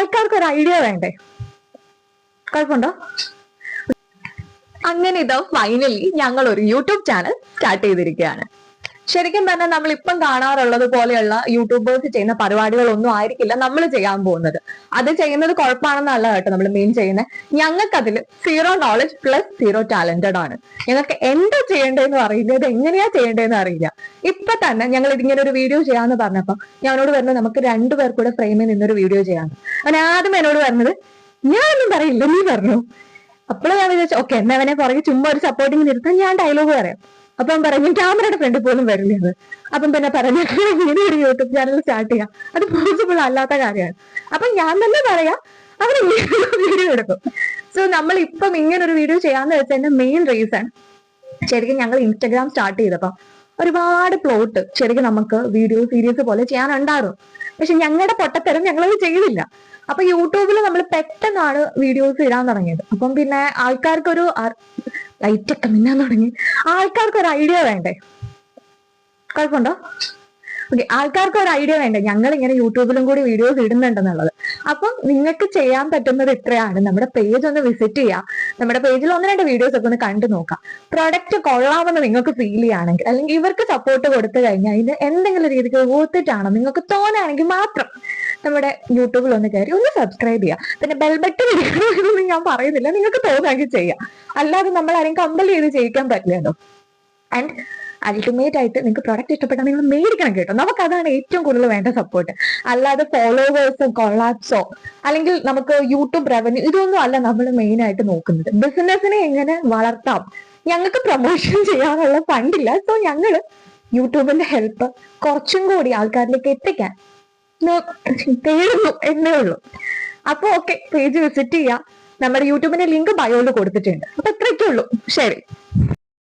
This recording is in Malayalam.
ആൾക്കാർക്ക് ഒരു ഐഡിയ വേണ്ടേ? കുഴപ്പമുണ്ടോ? അങ്ങനെ ഇതാ ഫൈനലി ഞങ്ങൾ ഒരു യൂട്യൂബ് ചാനൽ സ്റ്റാർട്ട് ചെയ്തിരിക്കുകയാണ്. ശരിക്കും പറഞ്ഞാൽ നമ്മൾ ഇപ്പം കാണാറുള്ളത് പോലെയുള്ള യൂട്യൂബേഴ്സ് ചെയ്യുന്ന പരിപാടികളൊന്നും ആയിരിക്കില്ല നമ്മൾ ചെയ്യാൻ പോകുന്നത്. അത് ചെയ്യുന്നത് കുഴപ്പമാണെന്നല്ല കേട്ടോ നമ്മൾ മെയിൻ ചെയ്യുന്നത്. ഞങ്ങൾക്ക് അതിൽ zero knowledge plus zero talented ആണ്. ഞങ്ങൾക്ക് എന്താ ചെയ്യേണ്ടതെന്ന് അറിയില്ല, ഇത് എങ്ങനെയാ ചെയ്യേണ്ടതെന്ന് അറിയില്ല. ഇപ്പൊ തന്നെ ഞങ്ങൾ ഇതിങ്ങനെ ഒരു വീഡിയോ ചെയ്യാന്ന് പറഞ്ഞപ്പോ ഞാനോട് പറഞ്ഞു നമുക്ക് രണ്ടുപേർ കൂടെ ഫ്രെയിമിൽ നിന്നൊരു വീഡിയോ ചെയ്യാന്ന്. അവൻ ആദ്യം എന്നോട് പറഞ്ഞത് ഞാനൊന്നും പറയില്ല, നീ പറഞ്ഞു. അപ്പോൾ ഞാൻ വിചാരിച്ചു ഓക്കെ എന്നാ അവനെ പുറകെ ചുമ്മാ ഒരു സപ്പോർട്ടിങ് നിർത്താൻ ഞാൻ ഡയലോഗ് പറയാം. അപ്പം പറഞ്ഞു ക്യാമറയുടെ ഫ്രണ്ടിൽ പോലും വരില്ലത്. അപ്പം പിന്നെ പറഞ്ഞു ഇങ്ങനെ ഒരു യൂട്യൂബ് ചാനൽ സ്റ്റാർട്ട് ചെയ്യാം, അത് പോസിബിൾ അല്ലാത്ത കാര്യമാണ്. അപ്പൊ ഞാൻ തന്നെ പറയാം അവർ വീഡിയോ എടുക്കും. സോ നമ്മൾ ഇപ്പം ഇങ്ങനെ ഒരു വീഡിയോ ചെയ്യാന്ന് വെച്ചതിന്റെ മെയിൻ റീസൺ ശരിക്കും ഞങ്ങൾ ഇൻസ്റ്റഗ്രാം സ്റ്റാർട്ട് ചെയ്തപ്പോ ഒരുപാട് പ്ലോട്ട് ശരിക്കും നമുക്ക് വീഡിയോ സീരീസ് പോലെ ചെയ്യാനുണ്ടായിരുന്നു. പക്ഷെ ഞങ്ങളുടെ പൊട്ടത്തരം ഞങ്ങളത് ചെയ്തില്ല. അപ്പൊ യൂട്യൂബിൽ നമ്മൾ പെട്ടെന്നാണ് വീഡിയോസ് ഇടാൻ തുടങ്ങിയത്. അപ്പം പിന്നെ ആൾക്കാർക്കൊരു ലൈറ്റൊക്കെ മിന്നാൻ തുടങ്ങി. ആൾക്കാർക്ക് ഒരു ഐഡിയ വേണ്ടേ? കുഴപ്പമുണ്ടോ? ഓക്കെ, ആൾക്കാർക്ക് ഒരു ഐഡിയ വേണ്ടേ ഞങ്ങൾ ഇങ്ങനെ യൂട്യൂബിലും കൂടി വീഡിയോസ് ഇടുന്നുണ്ടെന്നുള്ളത്. അപ്പം നിങ്ങൾക്ക് ചെയ്യാൻ പറ്റുന്നത് ഇത്രയാണ്. നമ്മുടെ പേജ് ഒന്ന് വിസിറ്റ് ചെയ്യാം. നമ്മുടെ പേജിൽ 1-2 വീഡിയോസ് ഒക്കെ ഒന്ന് കണ്ടു നോക്കാം. പ്രൊഡക്റ്റ് കൊള്ളാമെന്ന് നിങ്ങൾക്ക് ഫീൽ ചെയ്യുകയാണെങ്കിൽ അല്ലെങ്കിൽ ഇവർക്ക് സപ്പോർട്ട് കൊടുത്തു കഴിഞ്ഞാൽ ഇത് എന്തെങ്കിലും രീതിക്ക് ഓർത്തിട്ടാണോ നിങ്ങൾക്ക് തോന്നുകയാണെങ്കിൽ മാത്രം നമ്മുടെ യൂട്യൂബിൽ ഒന്ന് കയറി ഒന്ന് സബ്സ്ക്രൈബ് ചെയ്യുക. പിന്നെ ബെൽ ബട്ടൺ ഇരിക്കണമെന്നൊന്നും ഞാൻ പറയുന്നില്ല, നിങ്ങൾക്ക് തോന്നുകയാണെങ്കിൽ ചെയ്യാം. അല്ലാതെ നമ്മൾ ആരെയും കമ്പൽ ചെയ്ത് ചെയ്യിക്കാൻ പറ്റില്ലല്ലോ. ആൻഡ് അൾട്ടിമേറ്റ് ആയിട്ട് നിങ്ങൾക്ക് പ്രൊഡക്റ്റ് ഇഷ്ടപ്പെട്ടാൽ നിങ്ങൾ മേടിക്കണം കേട്ടോ. നമുക്ക് അതാണ് ഏറ്റവും കൂടുതൽ വേണ്ട സപ്പോർട്ട്. അല്ലാതെ ഫോളോവേഴ്സോ കൊളാപ്സോ അല്ലെങ്കിൽ നമുക്ക് യൂട്യൂബ് റവന്യൂ ഇതൊന്നും അല്ല നമ്മൾ മെയിൻ ആയിട്ട് നോക്കുന്നത്. ബിസിനസിനെ എങ്ങനെ വളർത്താം, ഞങ്ങൾക്ക് പ്രൊമോഷൻ ചെയ്യാനുള്ള ഫണ്ടില്ല. സോ ഞങ്ങൾ യൂട്യൂബിന്റെ ഹെൽപ്പ് കുറച്ചും കൂടി ആൾക്കാരിലേക്ക് എത്തിക്കാൻ തേടുന്നു എന്നേ ഉള്ളൂ. അപ്പൊ ഓക്കെ, പേജ് വിസിറ്റ് ചെയ്യാം. നമ്മുടെ യൂട്യൂബിന്റെ ലിങ്ക് ബയോയിൽ കൊടുത്തിട്ടുണ്ട്. അപ്പൊ ഇത്രയൊക്കെ ഉള്ളൂ. ശരി.